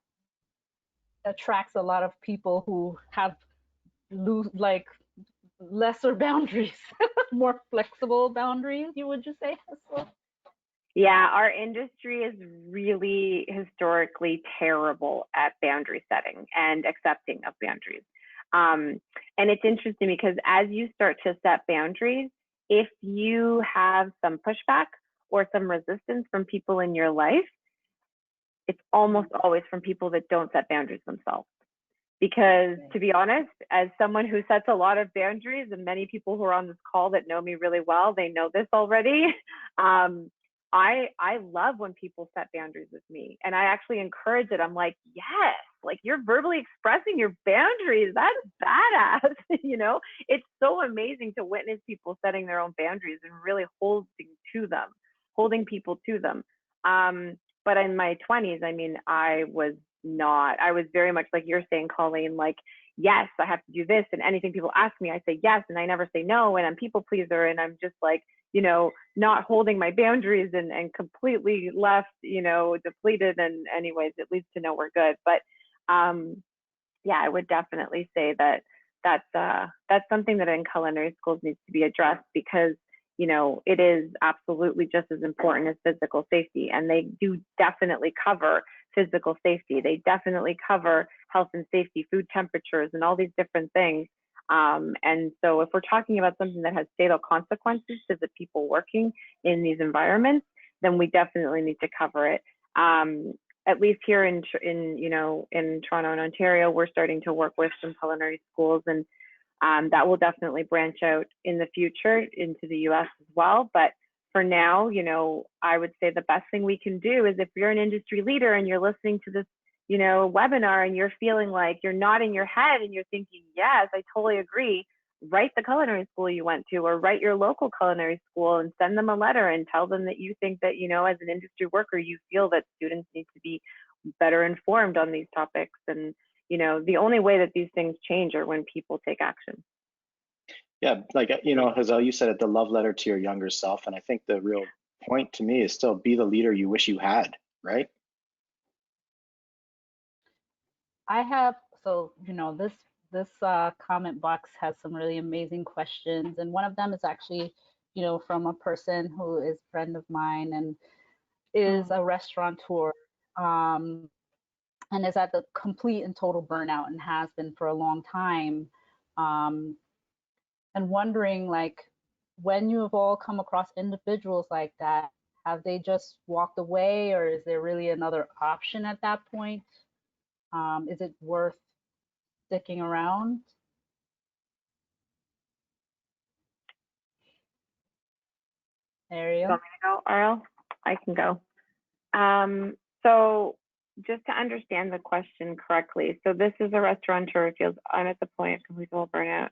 A: that attracts a lot of people who have lesser boundaries, more flexible boundaries, you would just say?
B: Yeah, our industry is really historically terrible at boundary setting and accepting of boundaries. And it's interesting because as you start to set boundaries, if you have some pushback or some resistance from people in your life, it's almost always from people that don't set boundaries themselves. Because to be honest, as someone who sets a lot of boundaries, and many people who are on this call that know me really well, they know this already. I love when people set boundaries with me, and I actually encourage it. I'm like, yes, like you're verbally expressing your boundaries. That's badass. You know, it's so amazing to witness people setting their own boundaries and really holding people to them. But in my 20s, I mean, I was very much like you're saying, Colleen, like, yes, I have to do this. And anything people ask me, I say yes. And I never say no. And I'm people pleaser. And I'm just like, you know, not holding my boundaries and completely left, you know, depleted. And anyways, it leads to nowhere good. But yeah, I would definitely say that that's something that in culinary schools needs to be addressed, because you know, it is absolutely just as important as physical safety. And they do definitely cover physical safety. They definitely cover health and safety, food temperatures, and all these different things. And so if we're talking about something that has fatal consequences to the people working in these environments, then we definitely need to cover it. At least here in Toronto and Ontario, we're starting to work with some culinary schools, and that will definitely branch out in the future into the US as well. But for now, you know, I would say the best thing we can do is, if you're an industry leader and you're listening to this, you know, webinar, and you're feeling like you're nodding your head and you're thinking, yes, I totally agree, write the culinary school you went to, or write your local culinary school and send them a letter and tell them that you think that, you know, as an industry worker, you feel that students need to be better informed on these topics. And you know, the only way that these things change are when people take action.
C: Yeah, like, you know, Hassel, you said it, the love letter to your younger self. And I think the real point to me is still be the leader you wish you had, right?
A: I have, so, you know, this comment box has some really amazing questions. And one of them is actually, you know, from a person who is a friend of mine and is a restaurateur. And is at the complete and total burnout and has been for a long time. And wondering, like, when you have all come across individuals like that, have they just walked away, or is there really another option at that point? Is it worth sticking around?
B: You
A: Ariel?
B: want me to go, Ariel? I can go. So just to understand the question correctly, so this is a restaurateur who feels, I'm at the point of complete burnout,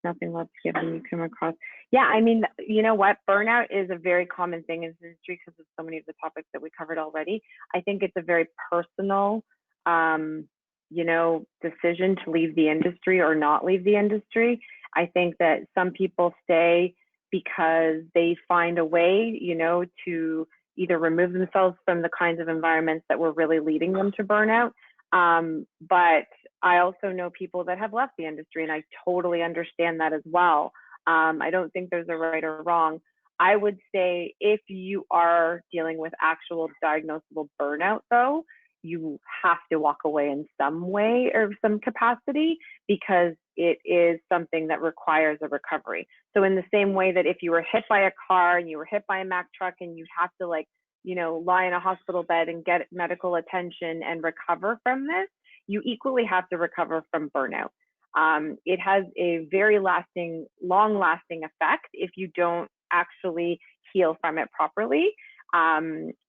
B: nothing left to give, and you come across. Yeah, I mean, you know what? Burnout is a very common thing in this industry because of so many of the topics that we covered already. I think it's a very personal, you know, decision to leave the industry or not leave the industry. I think that some people stay because they find a way, you know, to either remove themselves from the kinds of environments that were really leading them to burnout. But I also know people that have left the industry, and I totally understand that as well. I don't think there's a right or wrong. I would say if you are dealing with actual diagnosable burnout, though, you have to walk away in some way or some capacity, because it is something that requires a recovery. So in the same way that if you were hit by a car and you were hit by a Mack truck and you have to, like, you know, lie in a hospital bed and get medical attention and recover from this, you equally have to recover from burnout. It has a very long-lasting effect if you don't actually heal from it properly,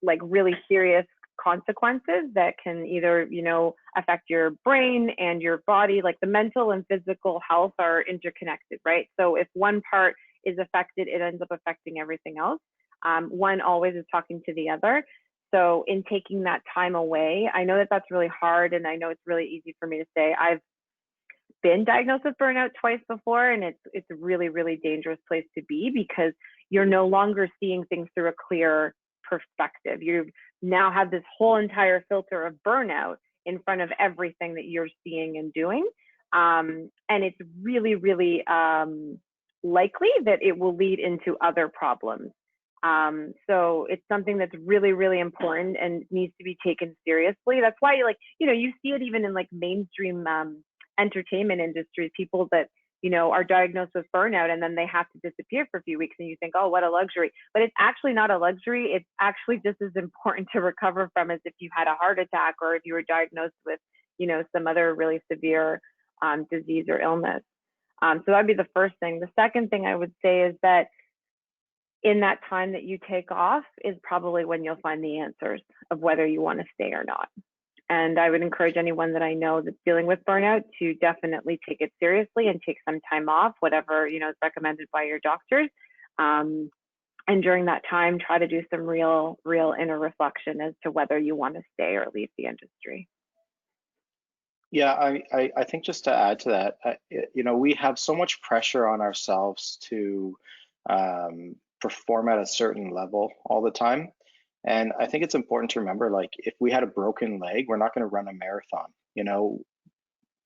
B: like really serious consequences that can either, you know, affect your brain and your body. Like the mental and physical health are interconnected, right? So if one part is affected, it ends up affecting everything else. One always is talking to the other. So in taking that time away, I know that that's really hard, and I know it's really easy for me to say. I've been diagnosed with burnout twice before, and it's a really, really dangerous place to be, because you're no longer seeing things through a clear perspective. You now have this whole entire filter of burnout in front of everything that you're seeing and doing. And it's really, really likely that it will lead into other problems. So it's something that's really, really important and needs to be taken seriously. That's why, like, you see it even in like mainstream entertainment industries, people that, are diagnosed with burnout and then they have to disappear for a few weeks and you think, oh, what a luxury. But it's actually not a luxury. It's actually just as important to recover from as if you had a heart attack or if you were diagnosed with, some other really severe disease or illness. So that'd be the first thing. The second thing I would say is that in that time that you take off is probably when you'll find the answers of whether you want to stay or not. And I would encourage anyone that I know that's dealing with burnout to definitely take it seriously and take some time off, whatever, is recommended by your doctors. And during that time, try to do some real inner reflection as to whether you want to stay or leave the industry.
C: Yeah, I think just to add to that, we have so much pressure on ourselves to perform at a certain level all the time. And I think it's important to remember, like, if we had a broken leg, we're not going to run a marathon.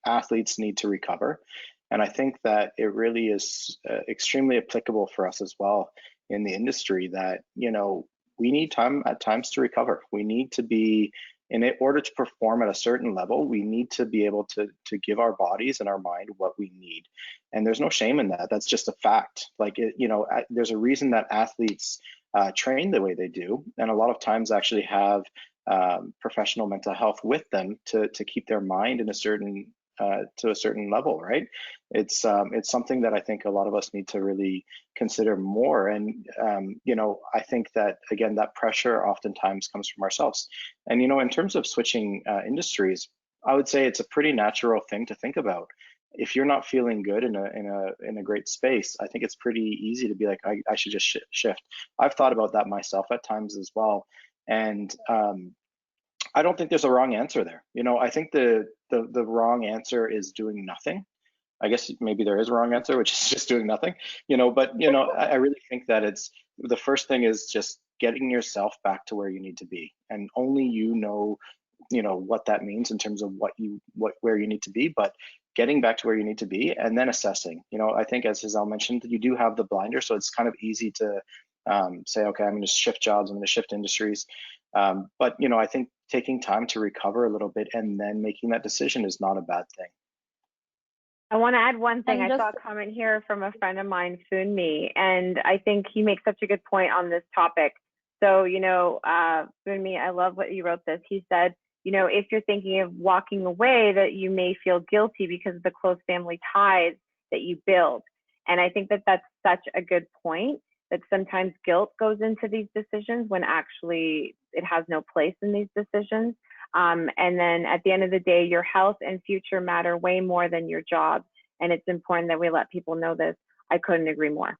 C: Athletes need to recover. And I think that it really is extremely applicable for us as well in the industry that, we need time at times to recover. We need to be, in order to perform at a certain level, we need to be able to give our bodies and our mind what we need. And there's no shame in that. That's just a fact. Like, there's a reason that athletes train the way they do, and a lot of times actually have professional mental health with them to keep their mind in a certain to a certain level, right? It's something that I think a lot of us need to really consider more. And I think that, again, that pressure oftentimes comes from ourselves. And in terms of switching industries, I would say it's a pretty natural thing to think about. If you're not feeling good in a great space, I think it's pretty easy to be like, I should just shift. I've thought about that myself at times as well. And I don't think there's a wrong answer there. I think the wrong answer is doing nothing. I guess maybe there is a wrong answer, which is just doing nothing. But I really think that it's the first thing is just getting yourself back to where you need to be, and only what that means in terms of where you need to be, but getting back to where you need to be and then assessing. I think, as Hassel mentioned, you do have the blinder, so it's kind of easy to say, okay, I'm going to shift jobs, I'm going to shift industries. But I think taking time to recover a little bit and then making that decision is not a bad thing.
B: I want to add one thing. I saw a comment here from a friend of mine, Funmi, and I think he makes such a good point on this topic. So, Funmi, I love what you wrote this. He said, if you're thinking of walking away, that you may feel guilty because of the close family ties that you build. And I think that that's such a good point, that sometimes guilt goes into these decisions when actually it has no place in these decisions. And then at the end of the day, your health and future matter way more than your job. And it's important that we let people know this. I couldn't agree more.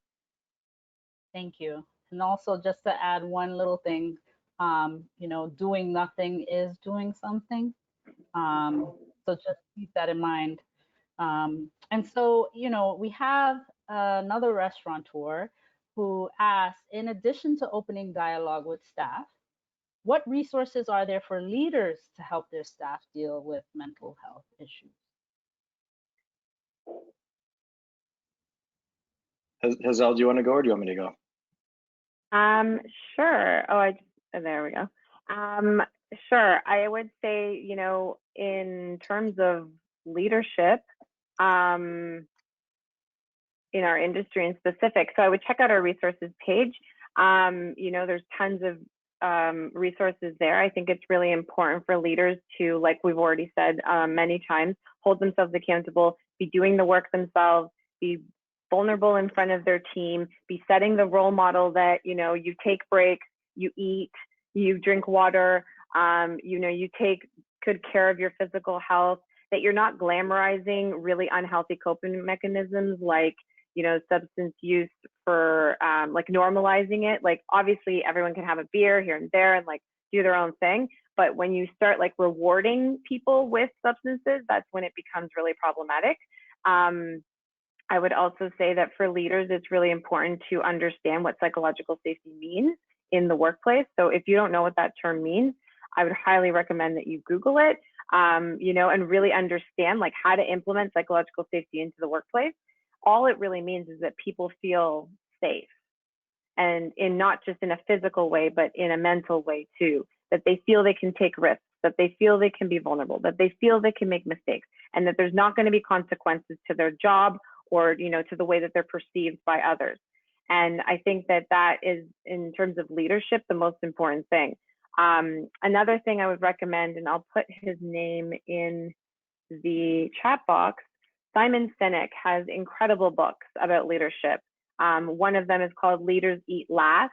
A: Thank you. And also, just to add one little thing, doing nothing is doing something. So just keep that in mind. And so, we have another restaurateur who asked, in addition to opening dialogue with staff, what resources are there for leaders to help their staff deal with mental health issues?
C: Hassel, do you want to go or do you want me to go?
B: Sure. There we go. Sure. I would say, in terms of leadership, in our industry in specific, so I would check out our resources page. There's tons of resources there. I think it's really important for leaders to, like we've already said many times, hold themselves accountable, be doing the work themselves, be vulnerable in front of their team, be setting the role model that, you take breaks, you eat, you drink water, you take good care of your physical health, that you're not glamorizing really unhealthy coping mechanisms like, substance use for like normalizing it. Like, obviously everyone can have a beer here and there and like do their own thing. But when you start like rewarding people with substances, that's when it becomes really problematic. I would also say that for leaders, it's really important to understand what psychological safety means in the workplace. So if you don't know what that term means, I would highly recommend that you Google it, and really understand like how to implement psychological safety into the workplace. All it really means is that people feel safe. and in not just in a physical way, but in a mental way too, that they feel they can take risks, that they feel they can be vulnerable, that they feel they can make mistakes, and that there's not going to be consequences to their job or, you know, to the way that they're perceived by others. And I think that that is, in terms of leadership, the most important thing. Another thing I would recommend, and I'll put his name in the chat box, Simon Sinek has incredible books about leadership. One of them is called Leaders Eat Last,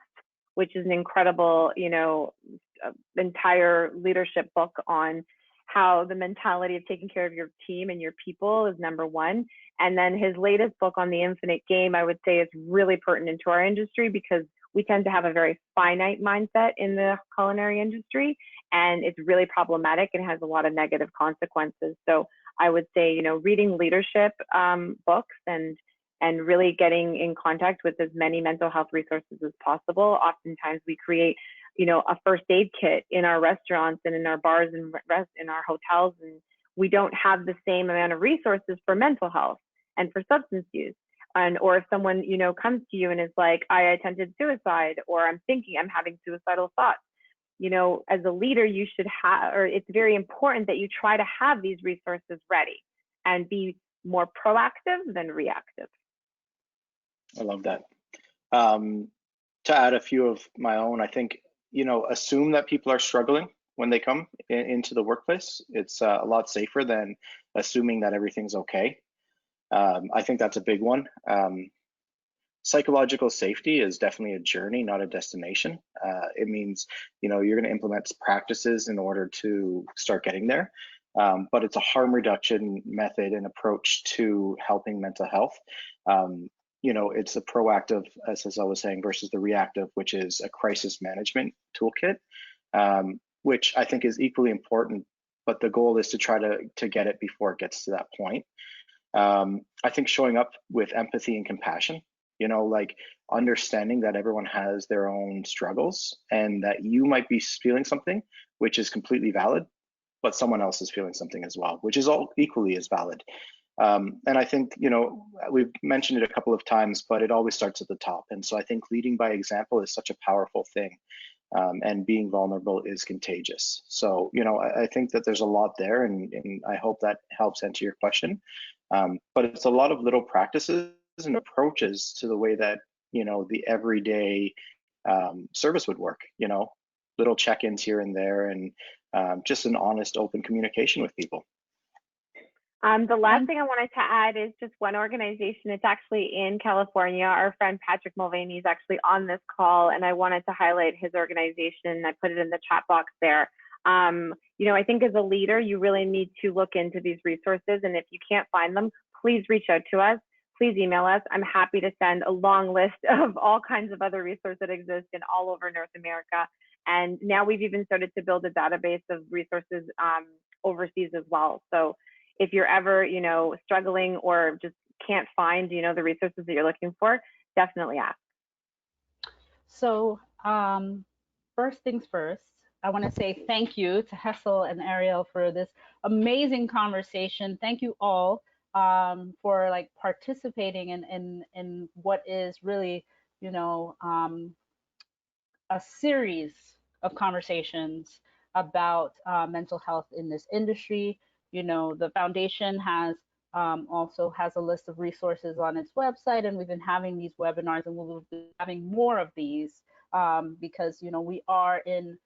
B: which is an incredible, you know, entire leadership book on how the mentality of taking care of your team and your people is number one. And then his latest book on the infinite game, I would say, is really pertinent to our industry because we tend to have a very finite mindset in the culinary industry, and it's really problematic and has a lot of negative consequences. So I would say, you know, reading leadership books and really getting in contact with as many mental health resources as possible. Oftentimes we create, you know, a first aid kit in our restaurants and in our bars and in our hotels, and we don't have the same amount of resources for mental health and for substance use. And or if someone, you know, comes to you and is like, I attempted suicide, or I'm having suicidal thoughts, you know, as a leader, you should have, or it's very important that you try to have these resources ready and be more proactive than reactive.
C: I love that. To add a few of my own, I think, you know, assume that people are struggling when they come into the workplace. It's a lot safer than assuming that everything's okay. I think that's a big one. Psychological safety is definitely a journey, not a destination. It means, you know, you're going to implement practices in order to start getting there. But it's a harm reduction method and approach to helping mental health. You know, it's a proactive, as I was saying, versus the reactive, which is a crisis management toolkit, which I think is equally important. But the goal is to try to get it before it gets to that point. I think showing up with empathy and compassion, you know, like understanding that everyone has their own struggles and that you might be feeling something which is completely valid, but someone else is feeling something as well, which is all equally as valid. And I think, you know, we've mentioned it a couple of times, but it always starts at the top. And so I think leading by example is such a powerful thing. And being vulnerable is contagious. So, you know, I think that there's a lot there, and I hope that helps answer your question. But it's a lot of little practices and approaches to the way that, you know, the everyday service would work, you know, little check-ins here and there, and just an honest, open communication with people.
B: The last thing I wanted to add is just one organization. It's actually in California. Our friend Patrick Mulvaney is actually on this call, and I wanted to highlight his organization. I put it in the chat box there. You know, I think as a leader, you really need to look into these resources, and if you can't find them, please reach out to us. Please email us. I'm happy to send a long list of all kinds of other resources that exist in all over North America. And now we've even started to build a database of resources overseas as well. So if you're ever, you know, struggling or just can't find, you know, the resources that you're looking for, definitely ask.
A: So first things first, I want to say thank you to Hassel and Ariel for this amazing conversation. Thank you all for like participating in what is really, you know, a series of conversations about mental health in this industry. You know, the foundation has also has a list of resources on its website, and we've been having these webinars, and we'll be having more of these because, you know, we are in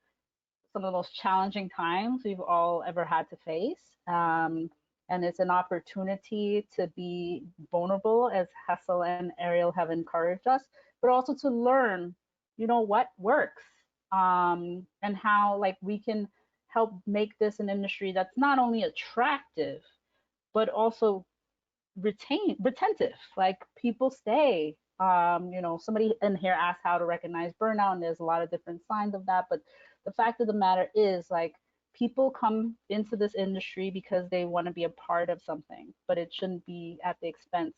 A: some of the most challenging times we've all ever had to face. And it's an opportunity to be vulnerable, as Hassel and Ariel have encouraged us, but also to learn, you know, what works and how like we can help make this an industry that's not only attractive, but also retentive. Like people stay. You know, somebody in here asked how to recognize burnout, and there's a lot of different signs of that. But the fact of the matter is, like, people come into this industry because they want to be a part of something, but it shouldn't be at the expense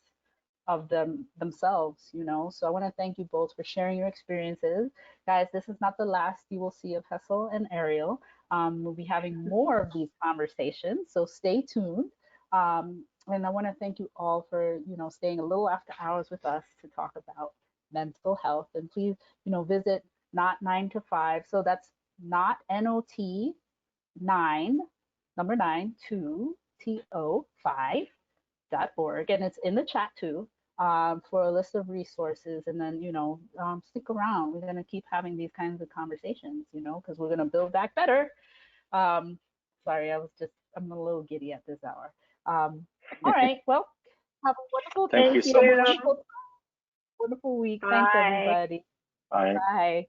A: of themselves, you know. So I want to thank you both for sharing your experiences. Guys, this is not the last you will see of Hassel and Ariel. We'll be having more of these conversations, so stay tuned. And I want to thank you all for, you know, staying a little after hours with us to talk about mental health. And please, visit not 9 to 5. So that's not NOT 9, number 9, 2, TO 5.org. And it's in the chat too, for a list of resources. And then, stick around. We're going to keep having these kinds of conversations, because we're going to build back better. Sorry, I'm a little giddy at this hour. All right, well, have a wonderful
C: Thank you so much.
A: wonderful week.
B: Bye.
A: Thanks, everybody.
C: Bye.
A: Bye.